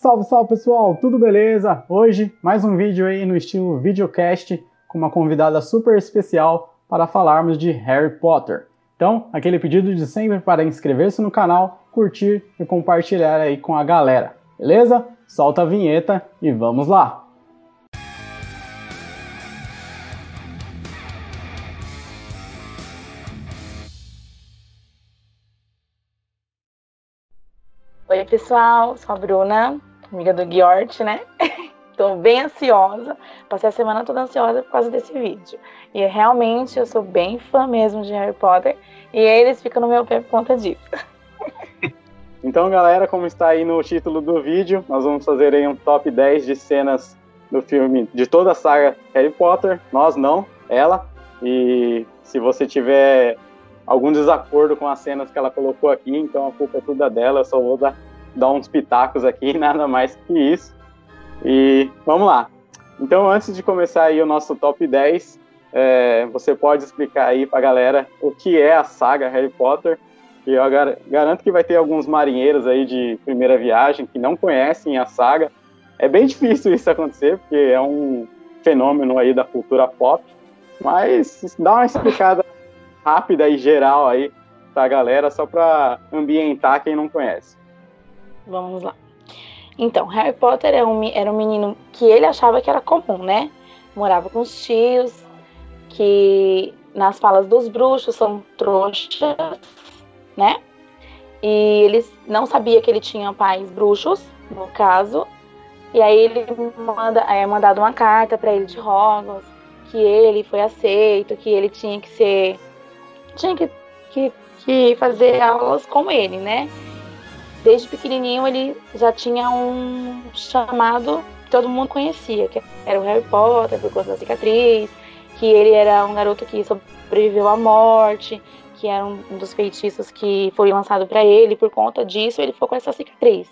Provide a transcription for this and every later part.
Salve, salve pessoal, tudo beleza? Hoje mais um vídeo aí no estilo videocast com uma convidada super especial para falarmos de Harry Potter. Então, aquele pedido de sempre para inscrever-se no canal, curtir e compartilhar aí com a galera, beleza? Solta a vinheta e vamos lá! Oi pessoal, sou a Bruna, amiga do Giort, né? Tô bem ansiosa, passei a semana toda ansiosa por causa desse vídeo. E realmente eu sou bem fã mesmo de Harry Potter e eles ficam no meu pé por conta disso. Então galera, como está aí no título do vídeo, nós vamos fazer aí um top 10 de cenas do filme, de toda a saga Harry Potter. Nós não, ela. E se você tiver algum desacordo com as cenas que ela colocou aqui, então a culpa é toda dela, eu só vou dar uns pitacos aqui, nada mais que isso. E vamos lá. Então, antes de começar aí o nosso top 10, você pode explicar aí pra galera o que é a saga Harry Potter, e eu garanto que vai ter alguns marinheiros aí de primeira viagem que não conhecem a saga. É bem difícil isso acontecer, porque é um fenômeno aí da cultura pop, mas dá uma explicada rápida e geral aí pra galera, só pra ambientar quem não conhece. Vamos lá. Então, Harry Potter era um menino que ele achava que era comum, né? Morava com os tios, que nas falas dos bruxos são trouxas, né? E eles não sabia que ele tinha pais bruxos, no caso. E aí ele é mandado uma carta para ele de Hogwarts, que ele foi aceito, que ele tinha que fazer aulas com ele, né? Desde pequenininho ele já tinha um chamado que todo mundo conhecia, que era o Harry Potter, por conta da cicatriz, que ele era um garoto que sobreviveu à morte, que era um dos feitiços que foi lançado para ele, por conta disso ele ficou com essa cicatriz.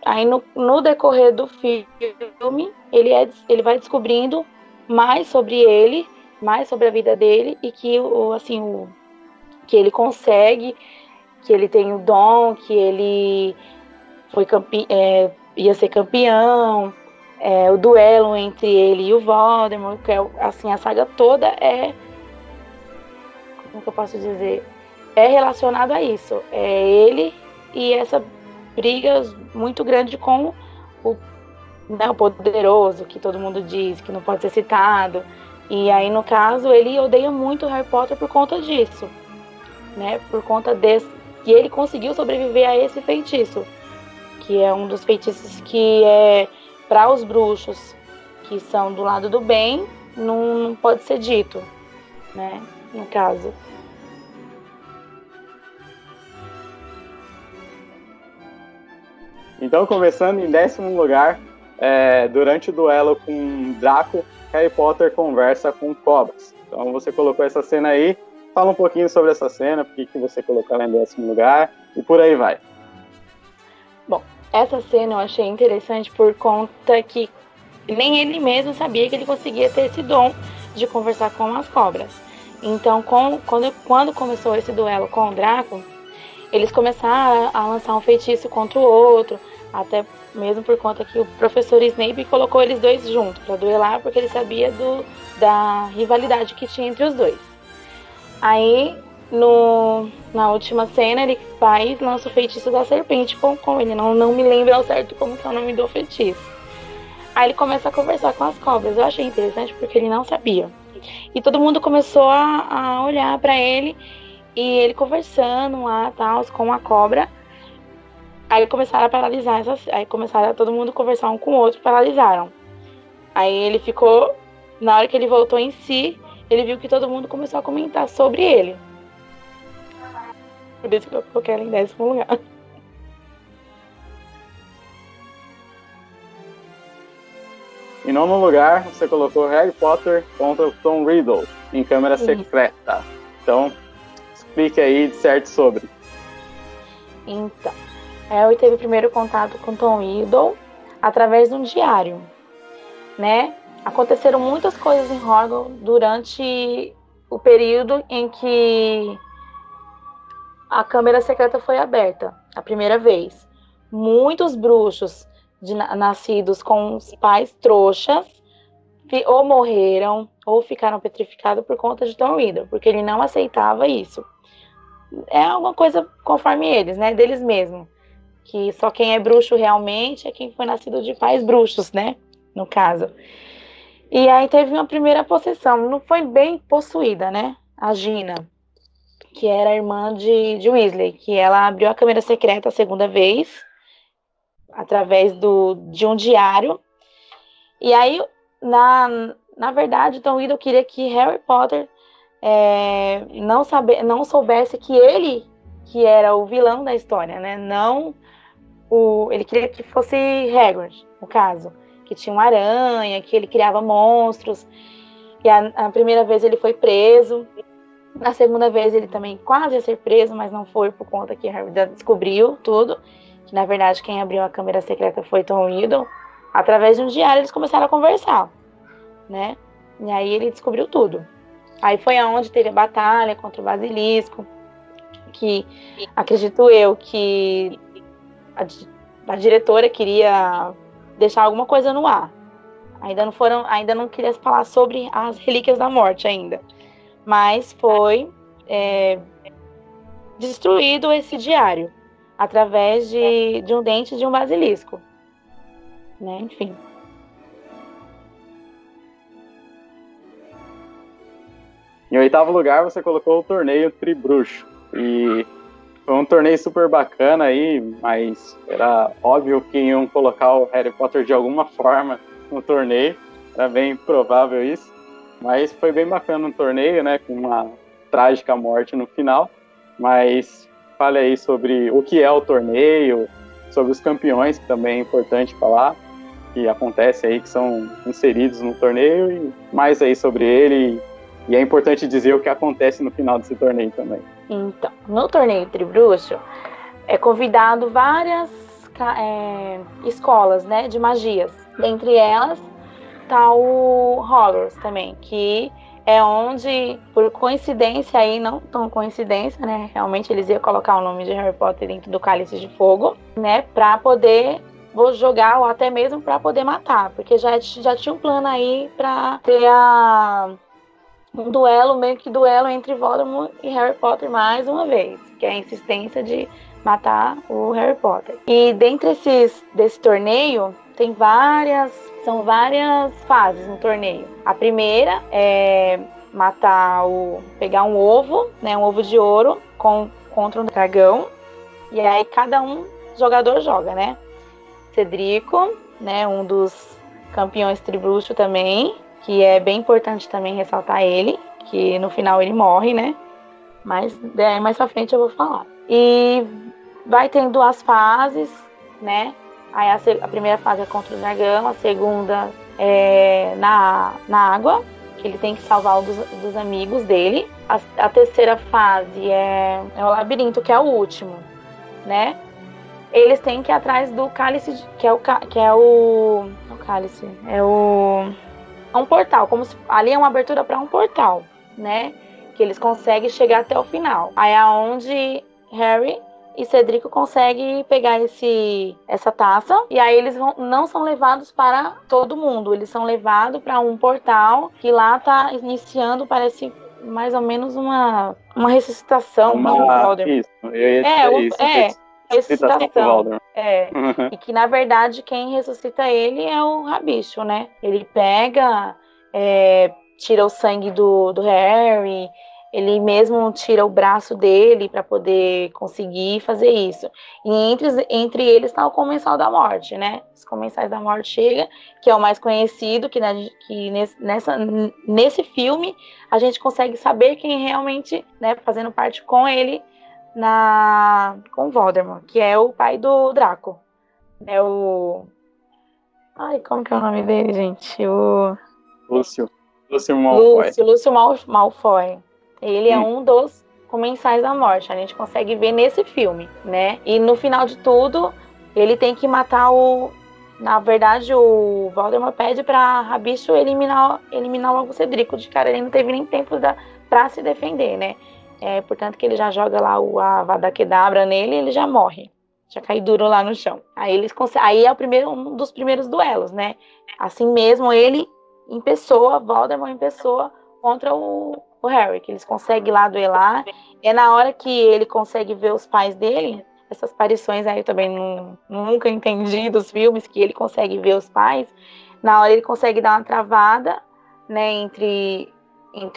Aí no decorrer do filme, ele vai descobrindo mais sobre ele, mais sobre a vida dele, e que que ele consegue, que ele tem o dom, que ele foi ia ser campeão, o duelo entre ele e o Voldemort, que assim, a saga toda como que eu posso dizer? É relacionado a isso. É ele e essa briga muito grande com o poderoso, que todo mundo diz, que não pode ser citado. E aí, no caso, ele odeia muito Harry Potter por conta disso, né? Por conta que ele conseguiu sobreviver a esse feitiço, que é um dos feitiços que é para os bruxos que são do lado do bem, não pode ser dito, né? No caso. Então, começando em 10º lugar, durante o duelo com Draco, Harry Potter conversa com cobras. Então, você colocou essa cena aí. Fala um pouquinho sobre essa cena, por que você colocou ela em 10º lugar, e por aí vai. Bom, essa cena eu achei interessante por conta que nem ele mesmo sabia que ele conseguia ter esse dom de conversar com as cobras. Então, quando começou esse duelo com o Draco, eles começaram a lançar um feitiço contra o outro, até mesmo por conta que o professor Snape colocou eles dois juntos para duelar, porque ele sabia da rivalidade que tinha entre os dois. Aí, na última cena, ele lança o feitiço da serpente com ele. Não me lembro ao certo como que é o nome do feitiço. Aí ele começa a conversar com as cobras. Eu achei interessante porque ele não sabia. E todo mundo começou a olhar para ele, e ele conversando lá, tal, com a cobra. Aí começaram a paralisar. Aí começaram a todo mundo conversar um com o outro, paralisaram. Aí ele ficou, na hora que ele voltou em si, ele viu que todo mundo começou a comentar sobre ele. Por isso que eu coloquei ela em 10º lugar. Em 9º lugar, você colocou Harry Potter contra o Tom Riddle, em Câmara Secreta. Então, explique aí de certo sobre. Então, Harry teve o primeiro contato com Tom Riddle através de um diário, né? Aconteceram muitas coisas em Hogwarts durante o período em que a Câmara Secreta foi aberta, a primeira vez. muitos bruxos nascidos com os pais trouxas ou morreram ou ficaram petrificados por conta de Tom Riddle, porque ele não aceitava isso. É uma coisa conforme eles, né, deles mesmos, que só quem é bruxo realmente é quem foi nascido de pais bruxos, né, no caso. E aí teve uma primeira possessão, não foi bem possuída, né, a Gina, que era a irmã de Weasley, que ela abriu a câmara secreta a segunda vez, através de um diário. E aí, na verdade, Tom Riddle queria que Harry Potter não soubesse que ele que era o vilão da história, né? Ele queria que fosse Hagrid, no caso, que tinha uma aranha, que ele criava monstros. E a primeira vez ele foi preso. Na segunda vez ele também quase ia ser preso, mas não foi por conta que Harry descobriu tudo. Que na verdade quem abriu a câmara secreta foi Tom Riddle. Através de um diário eles começaram a conversar, né? E aí ele descobriu tudo. Aí foi aonde teve a batalha contra o Basilisco, que acredito eu que a diretora queria deixar alguma coisa no ar. Ainda não queria falar sobre as Relíquias da Morte ainda. Mas foi destruído esse diário através de um dente de um basilisco, né? Enfim. Em oitavo lugar, você colocou o torneio Tribruxo. E foi um torneio super bacana aí, mas era óbvio que iam colocar o Harry Potter de alguma forma no torneio. Era bem provável isso. Mas foi bem bacana o torneio, né? Com uma trágica morte no final. Mas fale aí sobre o que é o torneio, sobre os campeões, que também é importante falar, que acontece aí, que são inseridos no torneio, e mais aí sobre ele. E é importante dizer o que acontece no final desse torneio também. Então, no torneio Tribruxo, é convidado várias escolas, né, de magias. Dentre elas, tá o Hogwarts também, que é onde, por coincidência aí, não tão coincidência, né, realmente eles iam colocar o nome de Harry Potter dentro do Cálice de Fogo, né, pra poder jogar ou até mesmo pra poder matar, porque já tinha um plano aí pra ter um duelo, meio que duelo entre Voldemort e Harry Potter mais uma vez, que é a insistência de matar o Harry Potter. E dentre desse torneio, são várias fases no torneio. A primeira é pegar um ovo, né, um ovo de ouro contra um dragão, e aí cada jogador joga, né? Cedrico, né, um dos campeões Tribruxo também, que é bem importante também ressaltar ele, que no final ele morre, né? Mas mais pra frente eu vou falar. E vai tendo as fases, né? Aí a primeira fase é contra o dragão, a segunda é na água, que ele tem que salvar um dos amigos dele. A terceira fase é o labirinto, que é o último, né? Eles têm que ir atrás do cálice, é um portal, como se ali é uma abertura para um portal, né? Que eles conseguem chegar até o final. Aí é onde Harry e Cedrico conseguem pegar essa taça, e aí eles não são levados para todo mundo, eles são levados para um portal que lá tá iniciando, parece mais ou menos uma ressuscitação do Voldemort. Ressuscitação. E que, na verdade, quem ressuscita ele é o Rabicho, né? Ele pega, tira o sangue do Harry, ele mesmo tira o braço dele para poder conseguir fazer isso. E entre eles está o Comensal da Morte, né? Os Comensais da Morte chega, que é o mais conhecido, que nesse filme a gente consegue saber quem realmente, né, fazendo parte com ele, com Voldemort, que é o pai do Draco. É o... Ai, como que é o nome dele, gente? Lúcio Malfoy. Lúcio Malfoy. Ele é um dos Comensais da Morte. A gente consegue ver nesse filme, né? E no final de tudo, ele tem que matar Na verdade, o Voldemort pede pra Rabicho eliminar logo o Cedrico. De cara, ele não teve nem tempo pra se defender, né? Portanto que ele já joga lá a Avada Kedavra nele e ele já morre. já cai duro lá no chão. Aí é um dos primeiros duelos, né? Assim mesmo, ele em pessoa, Voldemort em pessoa, contra o Harry, que eles conseguem lá duelar. É na hora que ele consegue ver os pais dele, essas aparições aí eu também nunca entendi dos filmes, que ele consegue ver os pais. Na hora ele consegue dar uma travada, né, entre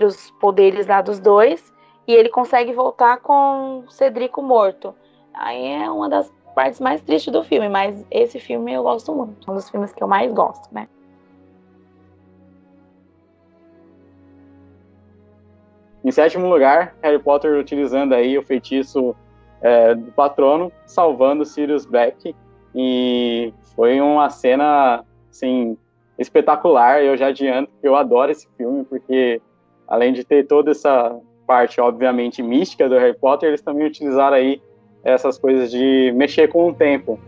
os poderes lá dos dois, e ele consegue voltar com o Cedrico morto. Aí é uma das partes mais tristes do filme, mas esse filme eu gosto muito. Um dos filmes que eu mais gosto, né? Em sétimo lugar, Harry Potter utilizando aí o feitiço do patrono, salvando Sirius Black. E foi uma cena, assim, espetacular. Eu já adianto que eu adoro esse filme, porque além de ter toda essa parte, obviamente, mística do Harry Potter, eles também utilizaram aí essas coisas de mexer com o tempo.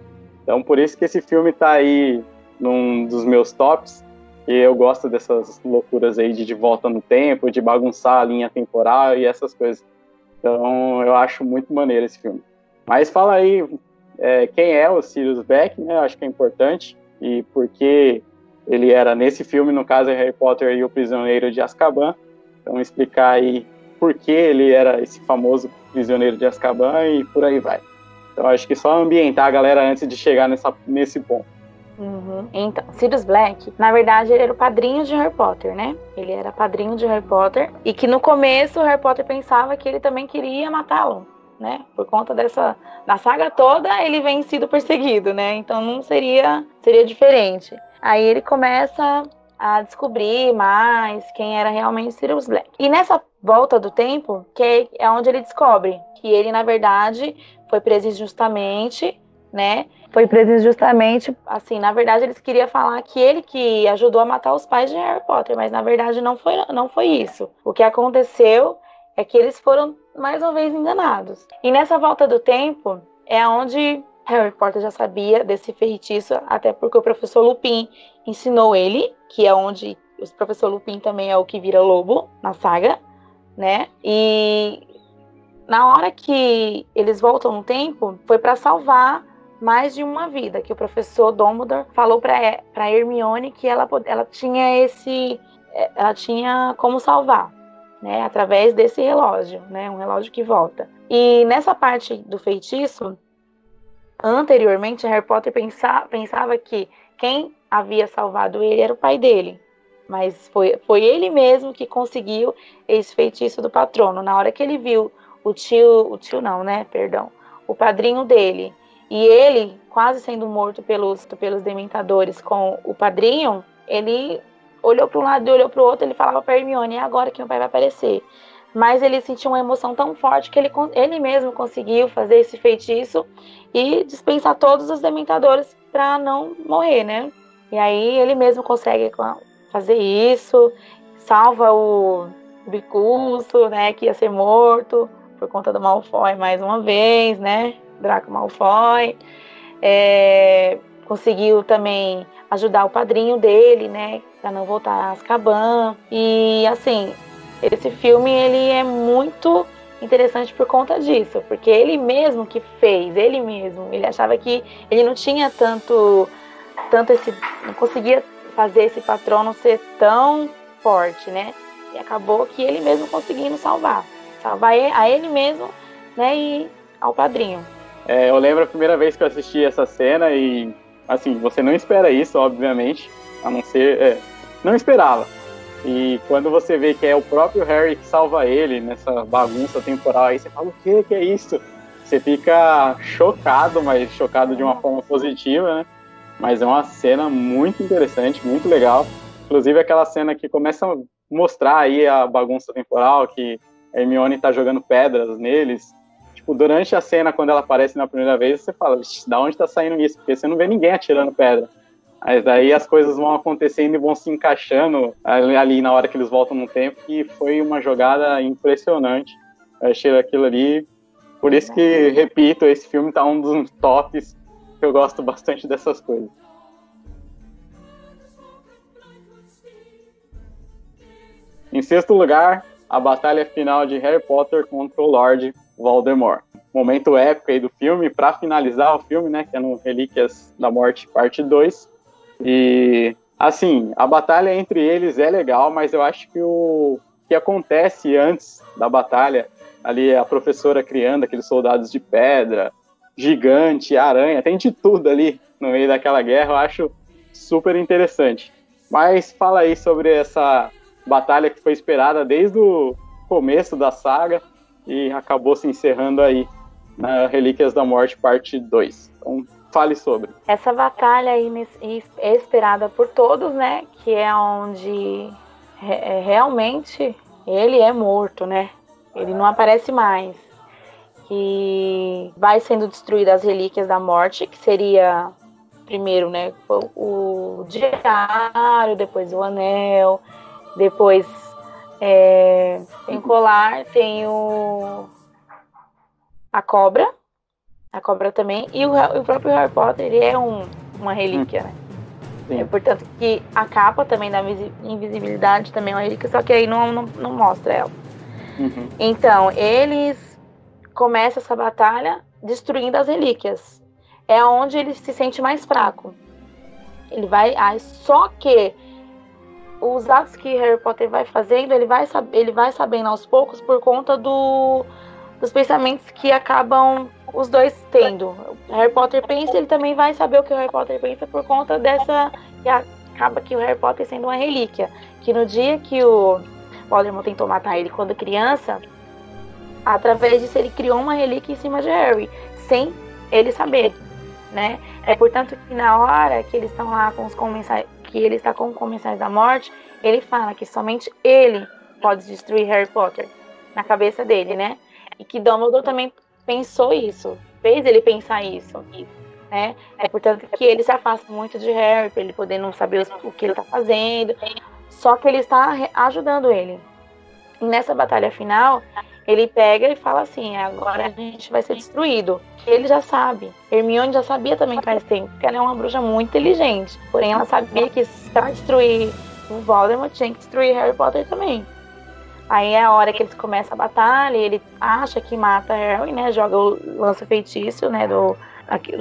Então, por isso que esse filme tá aí num dos meus tops, e eu gosto dessas loucuras aí de volta no tempo, de bagunçar a linha temporal e essas coisas. Então, eu acho muito maneiro esse filme. Mas fala aí quem é o Sirius Black, né? Eu acho que é importante, e por que ele era, nesse filme, no caso, é Harry Potter e o Prisioneiro de Azkaban. Então, explicar aí por que ele era esse famoso Prisioneiro de Azkaban e por aí vai. Então, acho que só ambientar a galera antes de chegar nesse ponto. Uhum. Então, Sirius Black, na verdade, ele era o padrinho de Harry Potter, né? Ele era padrinho de Harry Potter, e que no começo o Harry Potter pensava que ele também queria matá-lo, né? Por conta na saga toda, ele vem sido perseguido, né? Então não seria diferente. Aí ele começa a descobrir mais quem era realmente Sirius Black. E nessa volta do tempo, que é onde ele descobre que ele, na verdade, foi preso injustamente, né? Foi preso injustamente, assim, na verdade eles queriam falar que ele que ajudou a matar os pais de Harry Potter, mas na verdade não foi isso. O que aconteceu é que eles foram mais uma vez enganados. E nessa volta do tempo é onde Harry Potter já sabia desse feitiço, até porque o professor Lupin ensinou ele, que é onde o professor Lupin também é o que vira lobo na saga, né? E na hora que eles voltam no tempo, foi para salvar mais de uma vida, que o professor Dumbledore falou para Hermione que ela tinha como salvar, né, através desse relógio, né, um relógio que volta. E nessa parte do feitiço, anteriormente, Harry Potter pensava que quem havia salvado ele era o pai dele, mas foi ele mesmo que conseguiu esse feitiço do patrono. Na hora que ele viu o tio não, né, perdão, o padrinho dele, e ele quase sendo morto pelos dementadores com o padrinho, ele olhou para um lado e olhou para o outro, ele falava para Hermione, é agora que meu pai vai aparecer. Mas ele sentiu uma emoção tão forte que ele mesmo conseguiu fazer esse feitiço e dispensar todos os dementadores para não morrer, né? E aí ele mesmo consegue fazer isso, salva o Bicurso, né, que ia ser morto por conta do Malfoy mais uma vez, né? Draco Malfoy. Conseguiu também ajudar o padrinho dele, né, para não voltar a Azkaban. E assim, esse filme ele é muito interessante por conta disso, porque ele mesmo que fez, ele achava que ele não tinha tanto não conseguia fazer esse patrono ser tão forte, né? E acabou que ele mesmo conseguindo salvar a ele mesmo, né, e ao padrinho. Eu lembro a primeira vez que eu assisti essa cena e, assim, você não espera isso, obviamente, a não ser... não esperava. E quando você vê que é o próprio Harry que salva ele nessa bagunça temporal, aí você fala, o que é isso? Você fica chocado, mas chocado de uma forma positiva, né? Mas é uma cena muito interessante, muito legal. Inclusive aquela cena que começa a mostrar aí a bagunça temporal, que a Hermione tá jogando pedras neles. Tipo, durante a cena, quando ela aparece na primeira vez, você fala, da onde tá saindo isso? Porque você não vê ninguém atirando pedra. Mas daí as coisas vão acontecendo e vão se encaixando ali na hora que eles voltam no tempo, e foi uma jogada impressionante. Eu achei aquilo ali. Por isso que, repito, esse filme tá um dos tops, que eu gosto bastante dessas coisas. Em sexto lugar, a batalha final de Harry Potter contra o Lord Voldemort. momento épico aí do filme, para finalizar o filme, né, que é no Relíquias da Morte, parte 2. E, assim, a batalha entre eles é legal, mas eu acho que o que acontece antes da batalha, ali a professora criando aqueles soldados de pedra, gigante, aranha, tem de tudo ali no meio daquela guerra, eu acho super interessante. Mas fala aí sobre essa batalha que foi esperada desde o começo da saga e acabou se encerrando aí na Relíquias da Morte, parte 2. Então, fale sobre. Essa batalha aí é esperada por todos, né? Que é onde realmente ele é morto, né? Ele não aparece mais. Que vai sendo destruídas as Relíquias da Morte, que seria primeiro, né? O diário, depois o anel, depois tem o colar, tem a cobra também, e o próprio Harry Potter, ele é uma relíquia, né? Portanto, que a capa também da invisibilidade também é uma relíquia, só que aí não mostra ela. Uhum. Então, eles começam essa batalha destruindo as relíquias. É onde ele se sente mais fraco. Ele vai... Só que os atos que Harry Potter vai fazendo, ele vai sabendo aos poucos por conta dos pensamentos que acabam os dois tendo. O Harry Potter pensa, ele também vai saber o que o Harry Potter pensa por conta dessa... que acaba que o Harry Potter sendo uma relíquia. Que no dia que o Voldemort tentou matar ele quando criança, através disso ele criou uma relíquia em cima de Harry, sem ele saber, né? É portanto que na hora que eles estão lá com os comensais, que ele está com os comensais da morte, ele fala que somente ele pode destruir Harry Potter, na cabeça dele, né? E que Dumbledore também pensou isso, fez ele pensar isso, né? É portanto que ele se afasta muito de Harry, para ele poder não saber o que ele está fazendo, só que ele está ajudando ele. E nessa batalha final, ele pega e fala assim, agora a gente vai ser destruído. Ele já sabe. Hermione já sabia também faz tempo, porque ela é uma bruxa muito inteligente. Porém, ela sabia que para destruir o Voldemort, tinha que destruir Harry Potter também. Aí é a hora que eles começam a batalha, ele acha que mata Harry, né? Joga o lança-feitiço, né? Do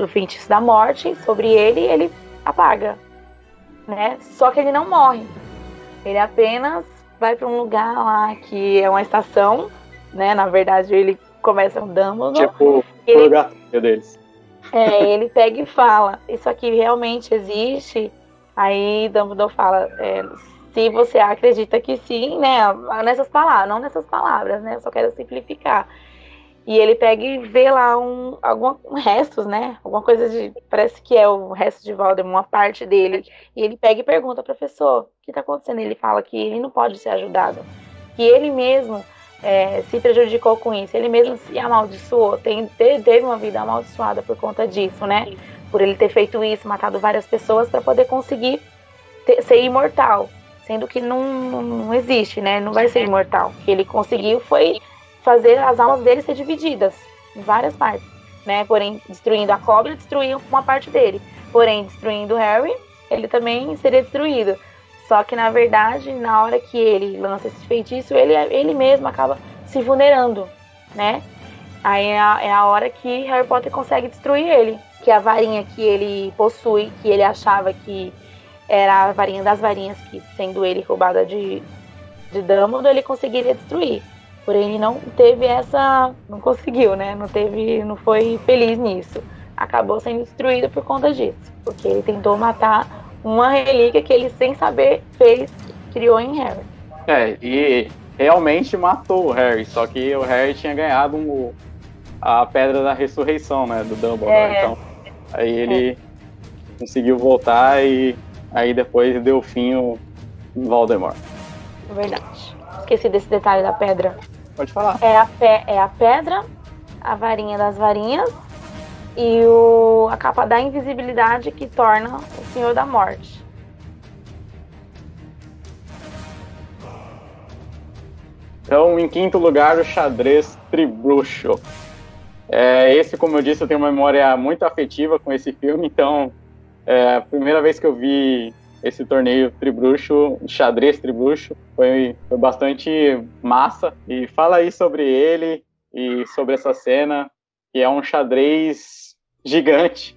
feitiço da morte sobre ele e ele apaga, né? Só que ele não morre. Ele apenas vai para um lugar lá que é uma estação, né? Na verdade, ele começa um Dumbledore. Tipo, o purgatório deles. Ele pega e fala, isso aqui realmente existe? Aí Dumbledore fala, se você acredita que sim, né? Nessas palavras, não nessas palavras, né? Eu só quero simplificar. E ele pega e vê lá alguns restos, né? Alguma coisa parece que é o resto de Voldemort, uma parte dele. E ele pega e pergunta, professor, o que está acontecendo? Ele fala que ele não pode ser ajudado. Que ele mesmo se prejudicou com isso. Ele mesmo se amaldiçoou, teve uma vida amaldiçoada por conta disso, né? Por ele ter feito isso, matado várias pessoas para poder conseguir ser imortal. Sendo que não existe, né? Não vai ser imortal. O que ele conseguiu foi fazer as almas dele ser divididas em várias partes, né? Porém, destruindo a cobra, destruiu uma parte dele. Porém, destruindo o Harry, ele também seria destruído. Só que, na verdade, na hora que ele lança esse feitiço, ele mesmo acaba se vulnerando, né? Aí é a hora que Harry Potter consegue destruir ele. Que a varinha que ele possui, que ele achava que era a varinha das varinhas, que sendo ele roubada de Dumbledore, ele conseguiria destruir. Porém, ele não teve não conseguiu, né? Não foi feliz nisso. Acabou sendo destruído por conta disso. Porque ele tentou matar uma relíquia que ele, sem saber, criou em Harry. E realmente matou o Harry, só que o Harry tinha ganhado a Pedra da Ressurreição, né? Do Dumbledore. Então, aí ele conseguiu voltar e aí depois deu fim o Voldemort. Verdade. Esqueci desse detalhe da pedra. Pode falar. É a pedra, a varinha das varinhas e a capa da invisibilidade que torna o Senhor da Morte. Então, em quinto lugar, o xadrez tribruxo. Esse, como eu disse, eu tenho uma memória muito afetiva com esse filme, então a primeira vez que eu vi esse torneio tribruxo, xadrez tribruxo, foi bastante massa. E fala aí sobre ele e sobre essa cena, que é um xadrez gigante.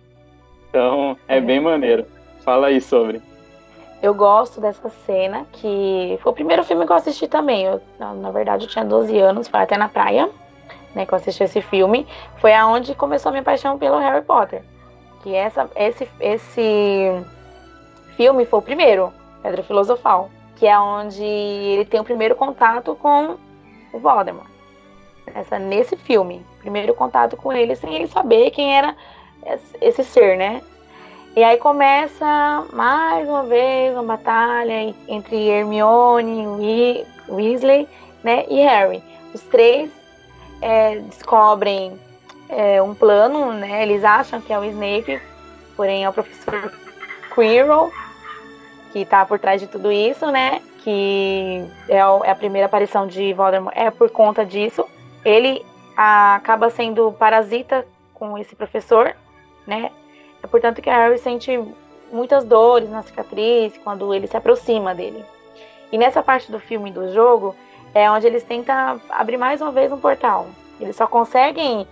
Então, é bem maneiro. Fala aí sobre. Eu gosto dessa cena, que foi o primeiro filme que eu assisti também. Na verdade, eu tinha 12 anos, foi até na praia, né, que eu assisti esse filme. Foi aonde começou a minha paixão pelo Harry Potter. Que esse filme foi o primeiro, Pedra Filosofal, que é onde ele tem o primeiro contato com o Voldemort. Nesse filme, primeiro contato com ele, sem ele saber quem era esse ser, né? E aí começa mais uma vez uma batalha entre Hermione, Weasley, né, e Harry. Os três descobrem um plano, né? Eles acham que é o Snape, porém é o professor Quirrell que está por trás de tudo isso, né? Que é a primeira aparição de Voldemort por conta disso. Ele acaba sendo parasita com esse professor, né? É portanto que a Harry sente muitas dores na cicatriz quando ele se aproxima dele. E nessa parte do filme e do jogo é onde eles tentam abrir mais uma vez um portal. Eles só conseguem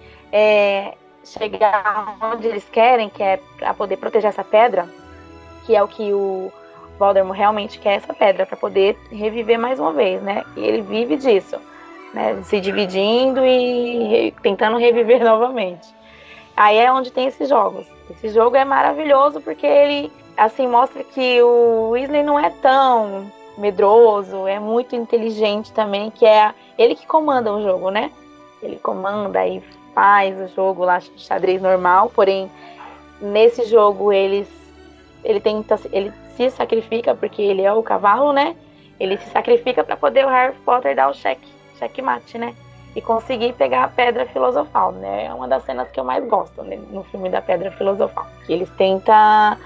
chegar onde eles querem, que é para poder proteger essa pedra, que é o que o Voldemort realmente quer, essa pedra, para poder reviver mais uma vez, né? E ele vive disso, né? Se dividindo e tentando reviver novamente. Aí é onde tem esses jogos. Esse jogo é maravilhoso porque ele, assim, mostra que o Weasley não é tão medroso, é muito inteligente também, que é ele que comanda o jogo, né? Ele comanda e faz o jogo lá de xadrez normal, porém, nesse jogo ele se sacrifica, porque ele é o cavalo, né? Ele se sacrifica para poder o Harry Potter dar o checkmate, né? E conseguir pegar a Pedra Filosofal, né? É uma das cenas que eu mais gosto, né, no filme da Pedra Filosofal. Que eles tentam,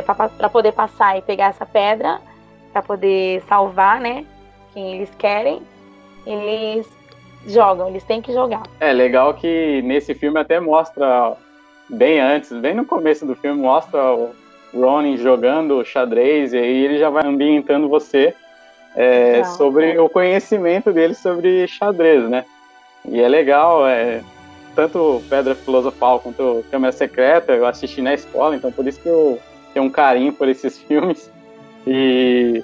para poder passar e pegar essa pedra, para poder salvar, né, quem eles querem, eles jogam, eles têm que jogar. É legal que nesse filme até mostra, bem antes, bem no começo do filme, mostra o Ron jogando xadrez, e aí ele já vai ambientando você sobre o conhecimento dele sobre xadrez, né? E é legal, tanto Pedra Filosofal quanto Câmara Secreta, eu assisti na escola, então por isso que eu tenho um carinho por esses filmes. E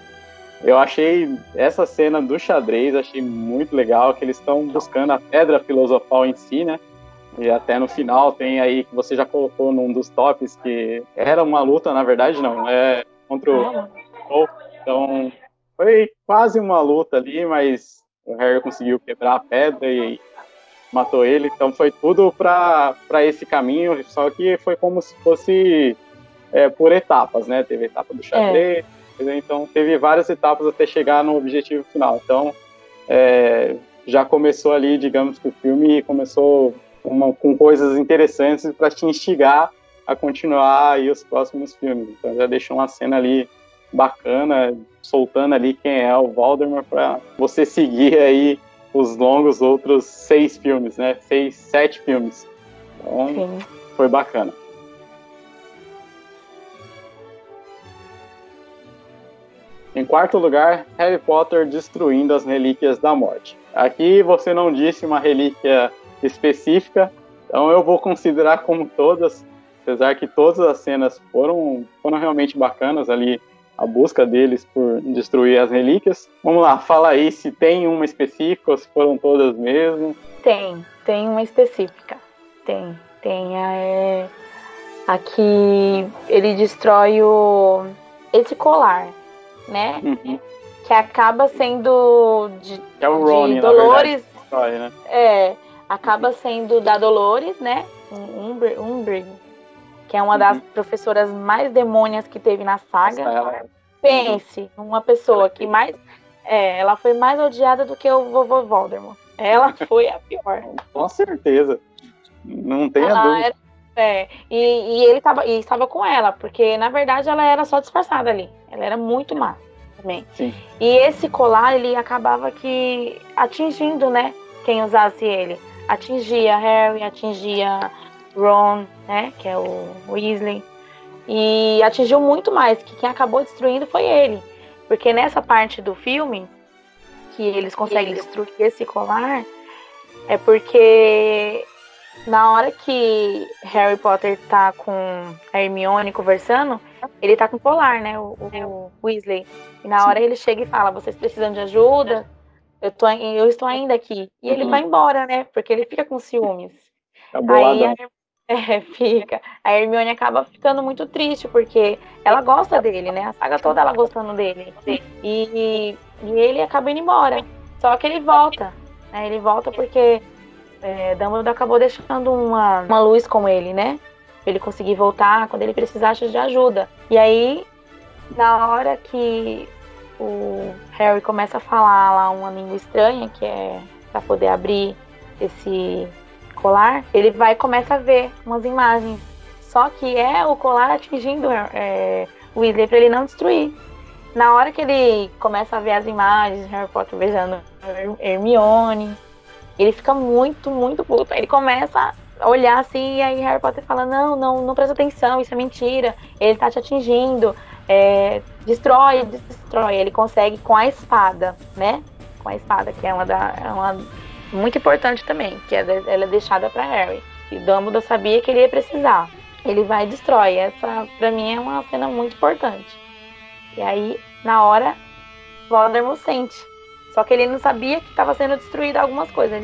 eu achei essa cena do xadrez, achei muito legal, que eles estão buscando a Pedra Filosofal em si, né? E até no final tem aí, que você já colocou num dos tops, que era uma luta, na verdade não, contra o Paul. Então foi quase uma luta ali, mas o Harry conseguiu quebrar a pedra e matou ele, então foi tudo para esse caminho, só que foi como se fosse por etapas, né? Teve a etapa do xadrez, então teve várias etapas até chegar no objetivo final. Então já começou ali, digamos que o filme começou com coisas interessantes para te instigar a continuar aí os próximos filmes. Então já deixou uma cena ali bacana, soltando ali quem é o Voldemort para você seguir aí os longos outros 6 filmes, né? 7 filmes. Então, sim, foi bacana. Em quarto lugar, Harry Potter destruindo as Relíquias da Morte. Aqui você não disse uma relíquia específica, então eu vou considerar como todas, apesar que todas as cenas foram realmente bacanas ali, a busca deles por destruir as relíquias. Vamos lá, fala aí se tem uma específica ou se foram todas mesmo. Tem uma específica. Tem aqui ele destrói esse colar, né? Uhum. Que acaba sendo é o Ron, de Dolores, destrói, né? Acaba sendo da Dolores, né? Umbridge, que é uma das professoras mais demônias que teve na saga. Pense, uma pessoa que mais... ela foi mais odiada do que o vovô Voldemort. Ela foi a pior. Com certeza. Não tenha dúvida. E ele estava com ela, porque na verdade ela era só disfarçada ali. Ela era muito má também. Sim. E esse colar, ele acabava que atingindo, né? Quem usasse ele. Atingia Harry, atingia Ron, né? Que é o Weasley. E atingiu muito mais, que quem acabou destruindo foi ele. Porque nessa parte do filme, que eles conseguem destruir esse colar, é porque Na hora que Harry Potter tá com a Hermione conversando, ele tá com o colar, né? O Weasley. E na hora ele chega e fala: vocês precisam de ajuda? Eu estou ainda aqui. E ele vai embora, né? Porque ele fica com ciúmes. Tá Aí boladão. fica. A Hermione acaba ficando muito triste, porque ela gosta dele, né? A saga toda ela gostando dele. E ele acaba indo embora. Só que ele volta. Né? Ele volta porque Dumbledore acabou deixando uma luz com ele, né? Pra ele conseguir voltar quando ele precisasse de ajuda. E aí, na hora que o Harry começa a falar lá uma língua estranha, que é pra poder abrir esse colar, ele vai e começa a ver umas imagens. Só que é o colar atingindo o Weasley pra ele não destruir. Na hora que ele começa a ver as imagens, Harry Potter beijando Hermione, ele fica muito, muito puto. Ele começa a olhar assim, e aí Harry Potter fala: não presta atenção, isso é mentira. Ele tá te atingindo. Destrói. Ele consegue com a espada, né? Com a espada, que é uma muito importante também, que ela é deixada para Harry. E Dumbledore sabia que ele ia precisar. Ele vai e destrói. Essa, pra mim, é uma cena muito importante. E aí, na hora, Voldemort sente. Só que ele não sabia que estava sendo destruída algumas coisas.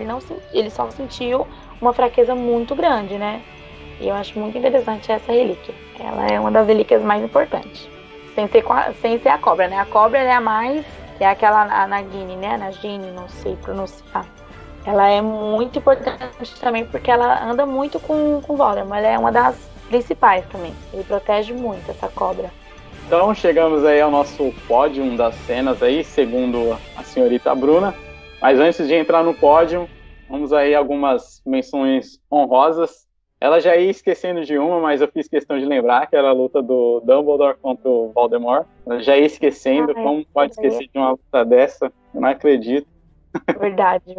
Ele só sentiu uma fraqueza muito grande, né? E eu acho muito interessante essa relíquia. Ela é uma das relíquias mais importantes. Sem ser a cobra, né? A cobra é a mais... Que é aquela a Nagini, né? Nagini, não sei pronunciar. Ela é muito importante também porque ela anda muito com Voldemort. Ela é uma das principais também. Ele protege muito essa cobra. Então chegamos aí ao nosso pódio das cenas aí, segundo a senhorita Bruna. Mas antes de entrar no pódio, vamos aí algumas menções honrosas. Ela já ia esquecendo de uma, mas eu fiz questão de lembrar, que era a luta do Dumbledore contra o Voldemort. Ela já ia esquecendo, como pode esquecer de uma luta dessa? Eu não acredito. Verdade.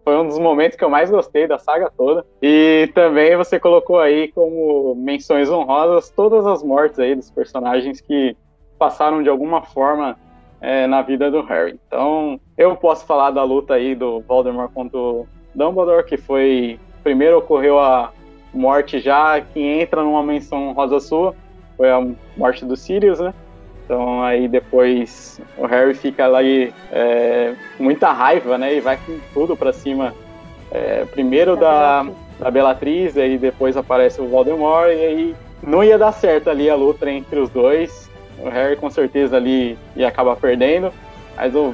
Foi um dos momentos que eu mais gostei da saga toda. E também você colocou aí como menções honrosas todas as mortes aí dos personagens que passaram de alguma forma na vida do Harry. Então, eu posso falar da luta aí do Voldemort contra o Dumbledore, que foi... Primeiro ocorreu a morte já, que entra numa menção honrosa sua, foi a morte do Sirius, né? Então aí depois o Harry fica lá com muita raiva, né? E vai com tudo pra cima. Primeiro da Bellatrix, aí depois aparece o Voldemort, e aí não ia dar certo ali a luta entre os dois. O Harry com certeza ali ia acabar perdendo. Mas o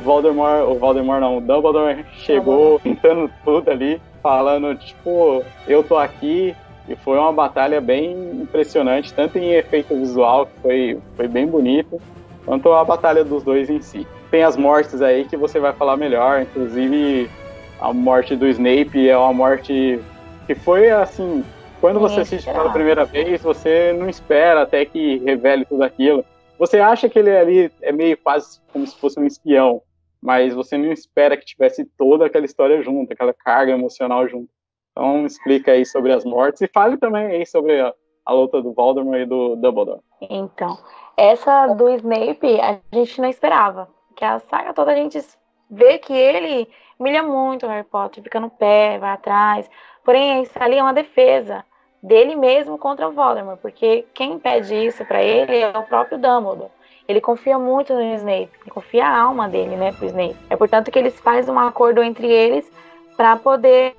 Dumbledore chegou tentando tudo ali, falando, tipo, eu tô aqui. E foi uma batalha bem impressionante, tanto em efeito visual, que foi bem bonito, quanto a batalha dos dois em si. Tem as mortes aí que você vai falar melhor, inclusive a morte do Snape é uma morte que foi assim, quando você assiste pela primeira vez, você não espera até que revele tudo aquilo. Você acha que ele ali é meio quase como se fosse um espião, mas você não espera que tivesse toda aquela história junto, aquela carga emocional junto. Então, explica aí sobre as mortes e fale também aí sobre a luta do Voldemort e do Dumbledore. Então, essa do Snape a gente não esperava. Que a saga toda a gente vê que ele humilha muito o Harry Potter, fica no pé, vai atrás. Porém, isso ali é uma defesa dele mesmo contra o Voldemort, porque quem pede isso pra ele é o próprio Dumbledore. Ele confia muito no Snape, ele confia a alma dele, né, pro Snape. É portanto que eles fazem um acordo entre eles para poder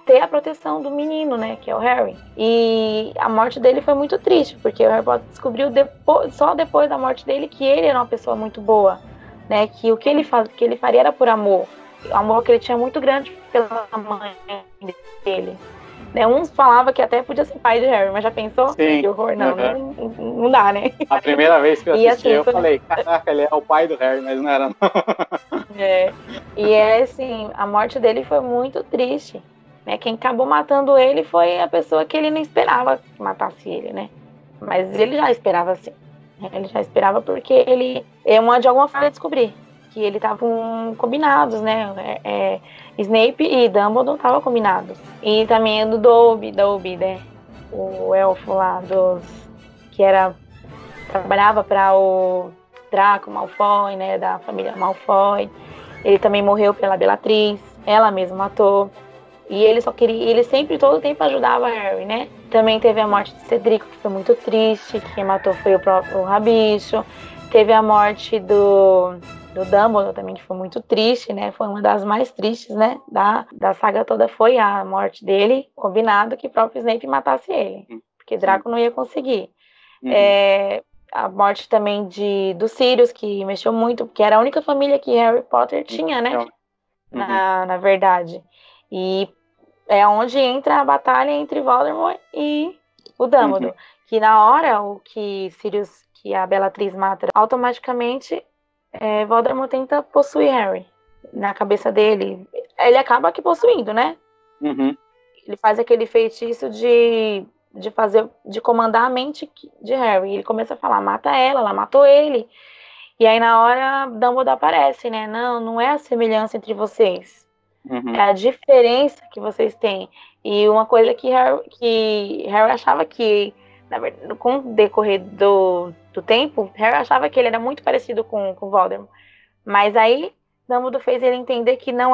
ter a proteção do menino, né, que é o Harry. E a morte dele foi muito triste, porque o Harry Potter descobriu só depois da morte dele que ele era uma pessoa muito boa, né, que o que ele faria era por amor. O amor que ele tinha muito grande pela mãe dele. Né, uns falavam que até podia ser pai de Harry, mas já pensou? Sim. Que horror, não dá, né? A primeira vez que eu assisti, assim, eu falei, caraca, ele é o pai do Harry, mas não era não. E assim, a morte dele foi muito triste. Né? Quem acabou matando ele foi a pessoa que ele não esperava que matasse ele, né? Mas ele já esperava assim. Ele já esperava porque ele, de alguma forma, descobrir que eles estavam combinados, né? Snape e Dumbledore estavam combinados. E também do Dobby, né? O elfo lá que trabalhava para o Draco Malfoy, né? Da família Malfoy. Ele também morreu pela Bellatrix. Ela mesma matou. E ele só queria, ele sempre, todo o tempo ajudava Harry, né? Também teve a morte de Cedrico, que foi muito triste, quem matou foi o próprio Rabicho. Teve a morte do Dumbledore também, que foi muito triste, né? Foi uma das mais tristes, né? Da saga toda foi a morte dele, combinado que o próprio Snape matasse ele, porque Draco não ia conseguir. A morte também dos Sirius, que mexeu muito, porque era a única família que Harry Potter tinha, né? Na verdade. E é onde entra a batalha entre Voldemort e o Dumbledore. Que na hora o que Sirius, que a Bellatrix mata, automaticamente Voldemort tenta possuir Harry na cabeça dele. Ele acaba que possuindo, né? Ele faz aquele feitiço de comandar a mente de Harry. Ele começa a falar, mata ela matou ele. E aí na hora Dumbledore aparece, né? Não é a semelhança entre vocês. É a diferença que vocês têm. E uma coisa que Harry achava que, na verdade, com o decorrer do tempo, Harry achava que ele era muito parecido com Voldemort. Mas aí Dumbledore fez ele entender que não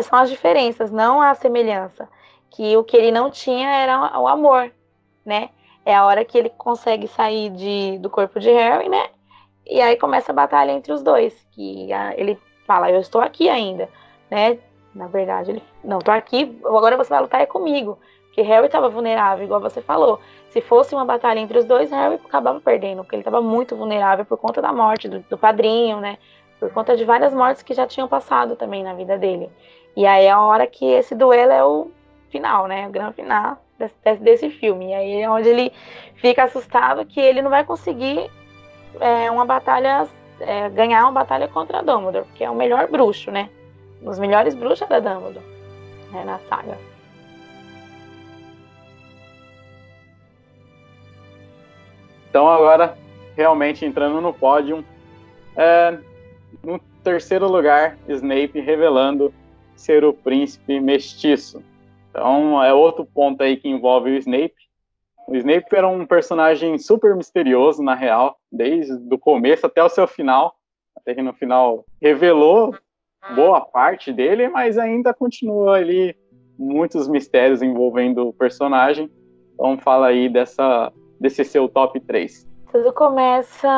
são as diferenças, não a semelhança. Que o que ele não tinha era o amor, né? É a hora que ele consegue sair do corpo de Harry, né? E aí começa a batalha entre os dois. Que ele fala, eu estou aqui ainda, né? Na verdade, ele, não, tô aqui, agora você vai lutar comigo. Porque Harry estava vulnerável, igual você falou. Se fosse uma batalha entre os dois, Harry acabava perdendo, porque ele estava muito vulnerável por conta da morte do padrinho, né? Por conta de várias mortes que já tinham passado também na vida dele. E aí é a hora que esse duelo é o final, né? O grande final desse filme. E aí é onde ele fica assustado que ele não vai conseguir ganhar uma batalha contra Dumbledore, que é o melhor bruxo, né? Um dos melhores bruxos da Dumbledore, né, na saga. Então agora, realmente entrando no pódio, no terceiro lugar, Snape revelando ser o príncipe mestiço. Então é outro ponto aí que envolve o Snape. O Snape era um personagem super misterioso, na real, desde o começo até o seu final. Até que no final revelou boa parte dele, mas ainda continua ali muitos mistérios envolvendo o personagem. Então fala aí desse seu top 3. Tudo começa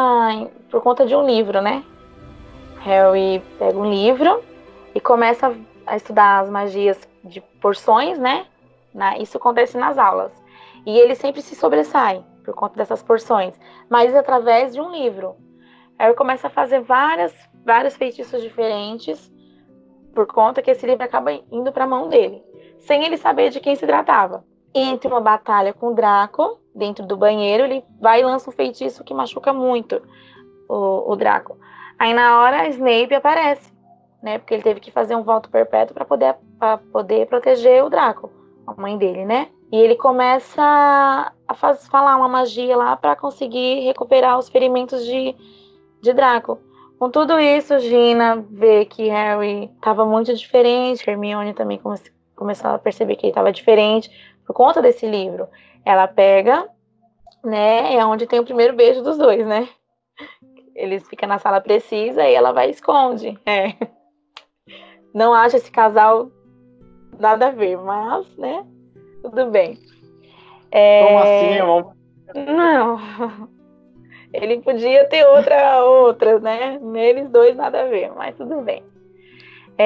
por conta de um livro, né? Harry pega um livro e começa a estudar as magias de porções, né? Isso acontece nas aulas. E ele sempre se sobressai por conta dessas porções, mas através de um livro. Harry começa a fazer vários feitiços diferentes por conta que esse livro acaba indo para a mão dele, sem ele saber de quem se tratava. Entre uma batalha com o Draco, dentro do banheiro, ele vai e lança um feitiço que machuca muito o Draco. Aí na hora Snape aparece, né? Porque ele teve que fazer um voto perpétuo para poder proteger o Draco, a mãe dele, né? E ele começa a falar uma magia lá para conseguir recuperar os ferimentos de Draco. Com tudo isso, Gina vê que Harry estava muito diferente, Hermione também começou a perceber que ele estava diferente por conta desse livro. Ela pega, né? É onde tem o primeiro beijo dos dois, né? Eles ficam na sala precisa e ela vai e esconde. Não acha esse casal nada a ver, mas, né? Tudo bem. Como assim, irmão? Não. Ele podia ter outra, né? Neles dois nada a ver, mas tudo bem. Não,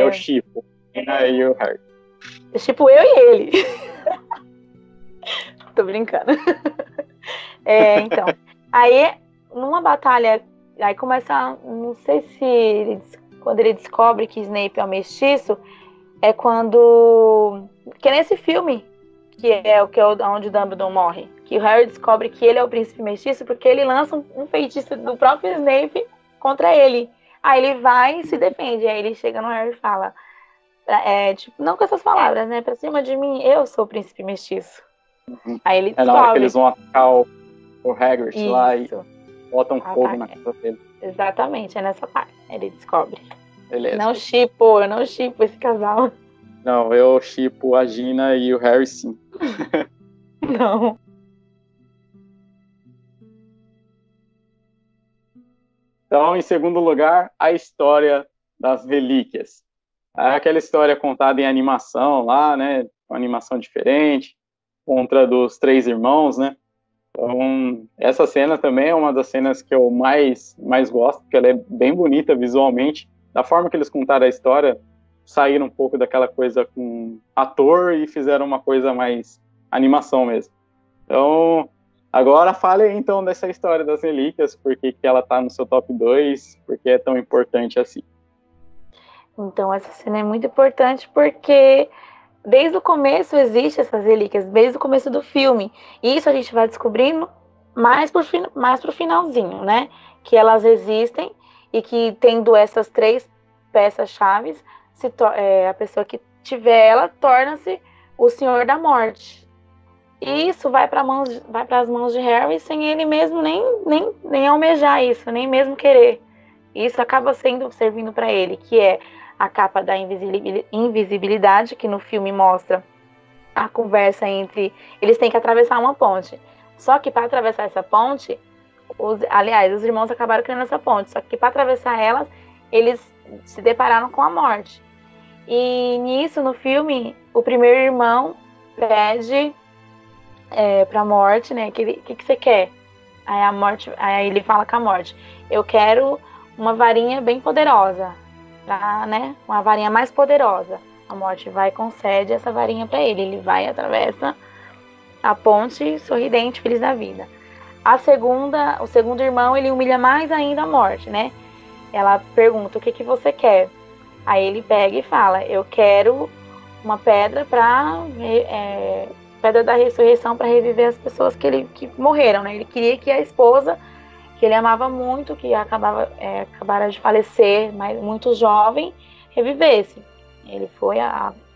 eu shippo. E o Harry. Tipo, eu e ele. Tô brincando. Então. Aí, numa batalha, aí começa. Não sei se quando ele descobre que Snape é o mestiço, é quando. Que é nesse filme, que é onde o Dumbledore morre. Que o Harry descobre que ele é o príncipe mestiço porque ele lança um feitiço do próprio Snape contra ele. Aí ele vai e se defende. Aí ele chega no Harry e fala. Tipo, não com essas palavras, né? Pra cima de mim, eu sou o príncipe mestiço. Aí ele descobre. É na hora que eles vão atacar o Hagrid Isso. lá e botam fogo na casa dele. Exatamente, é nessa parte. Ele descobre. Beleza. Eu não shippo esse casal. Não, eu shippo a Gina e o Harry sim. Não. Então, em segundo lugar, a história das relíquias. É aquela história contada em animação lá, né? Uma animação diferente, contra dos três irmãos, né? Então, essa cena também é uma das cenas que eu mais gosto, porque ela é bem bonita visualmente. Da forma que eles contaram a história, saíram um pouco daquela coisa com ator e fizeram uma coisa mais animação mesmo. Então, agora fale aí, então, dessa história das relíquias, por que ela tá no seu top 2, por que é tão importante assim. Então, essa cena é muito importante porque desde o começo existem essas relíquias, desde o começo do filme. E isso a gente vai descobrindo mais pro finalzinho, né? Que elas existem e que, tendo essas três peças-chaves, a pessoa que tiver ela torna-se o Senhor da Morte. E isso vai para as mãos de Harry sem ele mesmo nem almejar isso, nem mesmo querer. Isso acaba servindo para ele, que é a capa da invisibilidade, que no filme mostra a conversa entre... Eles têm que atravessar uma ponte. Só que para atravessar essa ponte, os irmãos acabaram criando essa ponte. Só que para atravessar elas, eles se depararam com a morte. E nisso, no filme, o primeiro irmão pede pra morte, né? Que você quer? Aí ele fala com a morte: eu quero uma varinha bem poderosa, né? Uma varinha mais poderosa. A morte vai e concede essa varinha para ele. Ele vai e atravessa a ponte, sorridente, feliz da vida. O segundo irmão, ele humilha mais ainda a morte, né? Ela pergunta: o que você quer? Aí ele pega e fala: eu quero uma pedra pedra da ressurreição para reviver as pessoas que morreram, né? Ele queria que a esposa, que ele amava muito, que acabara de falecer, mas muito jovem, revivesse.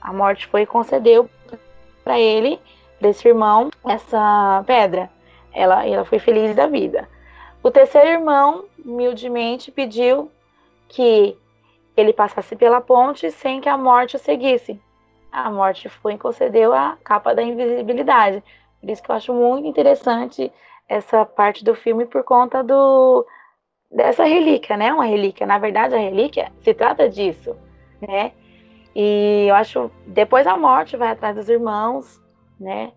A morte foi e concedeu para ele, para esse irmão, essa pedra. Ela foi feliz da vida. O terceiro irmão, humildemente, pediu que ele passasse pela ponte sem que a morte o seguisse. A morte foi e concedeu a capa da invisibilidade. Por isso que eu acho muito interessante essa parte do filme, por conta dessa relíquia, né? Uma relíquia. Na verdade, a relíquia se trata disso, né? E eu acho, depois a morte vai atrás dos irmãos, né?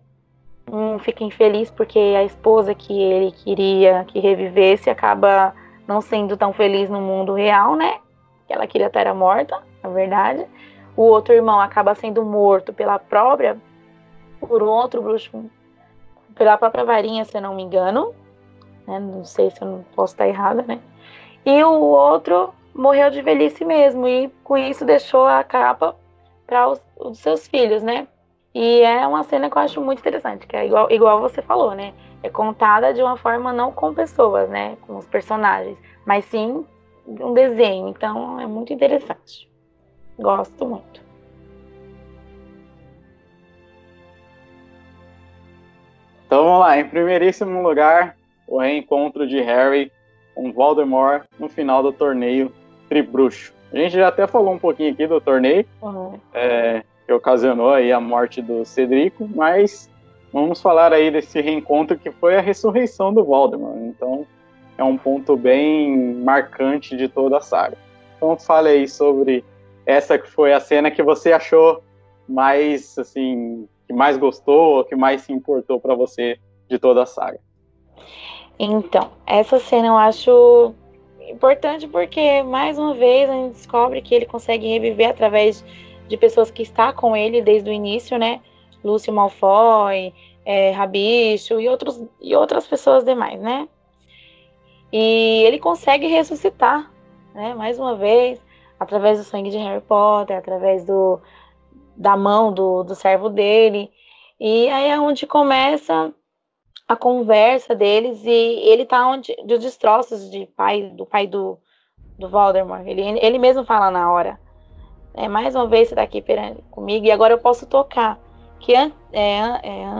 Um fica infeliz porque a esposa que ele queria que revivesse acaba não sendo tão feliz no mundo real, né? Que ela queria estar morta, na verdade. O outro irmão acaba sendo morto por um outro bruxo, pela própria varinha, se eu não me engano, né? Não sei se eu não posso estar errada, né? E o outro morreu de velhice mesmo, e com isso deixou a capa para os seus filhos, né? E é uma cena que eu acho muito interessante, que é igual você falou, né? É contada de uma forma não com pessoas, né? Com os personagens, mas sim um desenho. Então é muito interessante. Gosto muito. Então vamos lá, em primeiríssimo lugar, o reencontro de Harry com Voldemort no final do torneio Tribruxo. A gente já até falou um pouquinho aqui do torneio, que ocasionou aí a morte do Cedrico, mas vamos falar aí desse reencontro que foi a ressurreição do Voldemort. Então é um ponto bem marcante de toda a saga. Então fale aí sobre essa que foi a cena que você achou mais, assim, que mais gostou, que mais se importou para você de toda a saga. Então, essa cena eu acho importante porque, mais uma vez, a gente descobre que ele consegue reviver através de pessoas que estão com ele desde o início, né? Lúcio Malfoy, Rabicho e outras pessoas demais, né? E ele consegue ressuscitar, né? Mais uma vez, através do sangue de Harry Potter, através da mão do servo dele. E aí é onde começa a conversa deles, e ele tá onde dos destroços do pai do Voldemort. Ele mesmo fala na hora: mais uma vez você tá aqui comigo e agora eu posso tocar. Que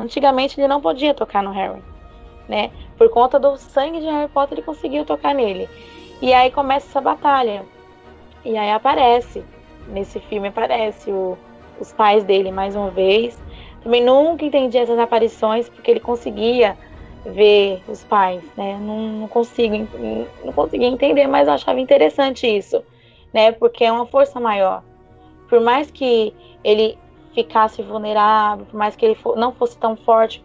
antigamente ele não podia tocar no Harry, né? Por conta do sangue de Harry Potter ele conseguiu tocar nele. E aí começa essa batalha. E aí nesse filme aparece os pais dele mais uma vez. Também nunca entendi essas aparições, porque ele conseguia ver os pais, né? Não conseguia entender, mas eu achava interessante isso, né? Porque é uma força maior. por mais que ele ficasse vulnerável, por mais que ele não fosse tão forte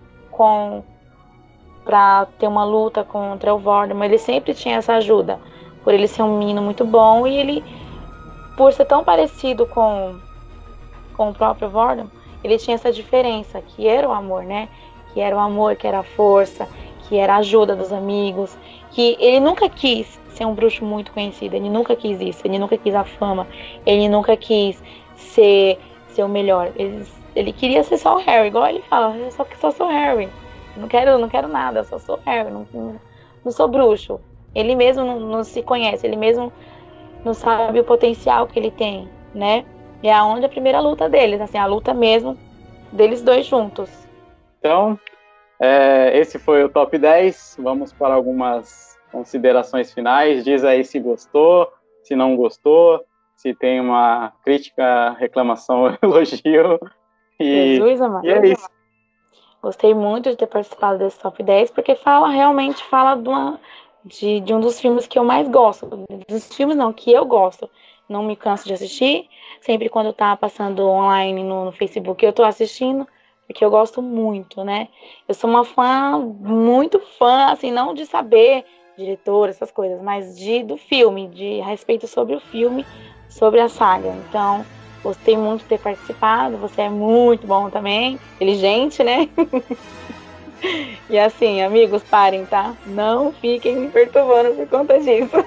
para ter uma luta contra o Voldemort, ele sempre tinha essa ajuda, por ele ser um menino muito bom e ele, por ser tão parecido com o próprio Voldemort, ele tinha essa diferença, que era o amor, né? Que era o amor, que era a força, que era a ajuda dos amigos, que ele nunca quis ser um bruxo muito conhecido, ele nunca quis isso, ele nunca quis a fama, ele nunca quis ser o melhor, ele queria ser só o Harry, igual ele fala, eu só sou Harry, não quero nada, eu só sou Harry, não sou bruxo. Ele mesmo não se conhece, ele mesmo não sabe o potencial que ele tem, né? E é onde a primeira luta deles, assim, a luta mesmo deles dois juntos. Então, esse foi o top 10. Vamos para algumas considerações finais. Diz aí se gostou, se não gostou, se tem uma crítica, reclamação, elogio. Jesus, amado. E é isso. Gostei muito de ter participado desse top 10, porque realmente fala de um dos filmes que eu mais gosto. Dos filmes não, que eu gosto. Não me canso de assistir. Sempre quando tá passando online no Facebook, eu tô assistindo, porque eu gosto muito, né? Eu sou uma fã, muito fã, assim, não de saber diretor, essas coisas, mas do filme, a respeito sobre o filme, sobre a saga. Então, gostei muito de ter participado. Você é muito bom também, inteligente, né? E assim, amigos, parem, tá? Não fiquem me perturbando por conta disso.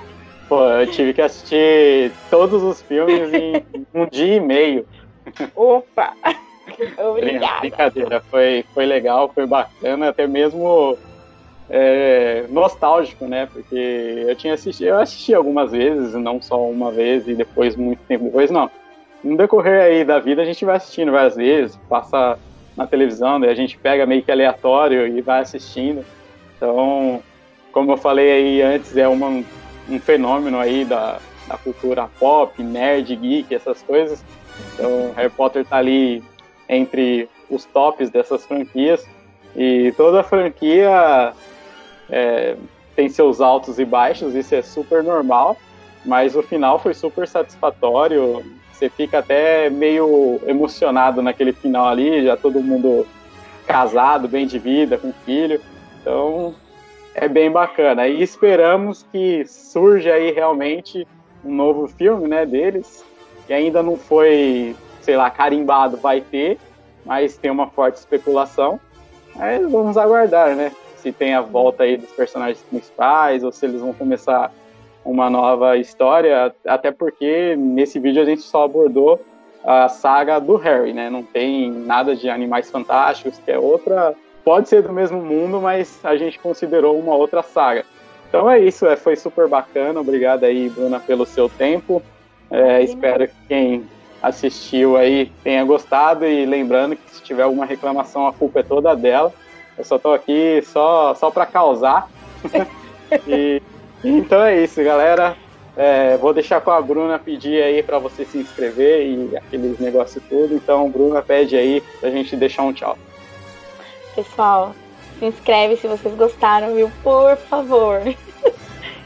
Pô, eu tive que assistir todos os filmes em um dia e meio. Opa! Obrigada. Brincadeira, foi legal, foi bacana, até mesmo nostálgico, né? Porque eu assisti algumas vezes, não só uma vez e depois, muito tempo depois, não. No decorrer aí da vida, a gente vai assistindo várias vezes, passa na televisão, daí a gente pega meio que aleatório e vai assistindo. Então, como eu falei aí antes, é um fenômeno aí da cultura pop, nerd, geek, essas coisas. Então, Harry Potter tá ali entre os tops dessas franquias, e toda franquia tem seus altos e baixos, isso é super normal, mas o final foi super satisfatório, você fica até meio emocionado naquele final ali, já todo mundo casado, bem de vida, com filho, então é bem bacana, e esperamos que surja aí realmente um novo filme, né, deles, que ainda não foi, sei lá, carimbado, vai ter, mas tem uma forte especulação. Aí vamos aguardar, né? Se tem a volta aí dos personagens principais, ou se eles vão começar uma nova história, até porque nesse vídeo a gente só abordou a saga do Harry, né? Não tem nada de Animais Fantásticos, que é outra... Pode ser do mesmo mundo, mas a gente considerou uma outra saga. Então é isso, foi super bacana. Obrigado aí, Bruna, pelo seu tempo. Espero que quem assistiu aí tenha gostado, e lembrando que se tiver alguma reclamação, a culpa é toda dela. Eu só tô aqui só para causar. Então é isso, galera. Vou deixar com a Bruna pedir aí para você se inscrever e aqueles negócios tudo. Então, Bruna, pede aí pra gente deixar um tchau. Pessoal, se inscreve se vocês gostaram, viu? Por favor.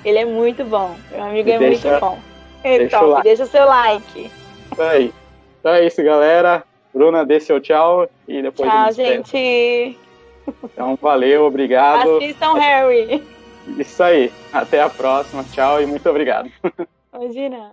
Ele é muito bom. Meu amigo muito bom. Então, deixa o seu like. Isso aí. Então é isso, galera. Bruna, dê seu tchau e depois... Tchau, gente. Então, valeu, obrigado. Assistam Harry. Isso aí. Até a próxima. Tchau e muito obrigado. Imagina.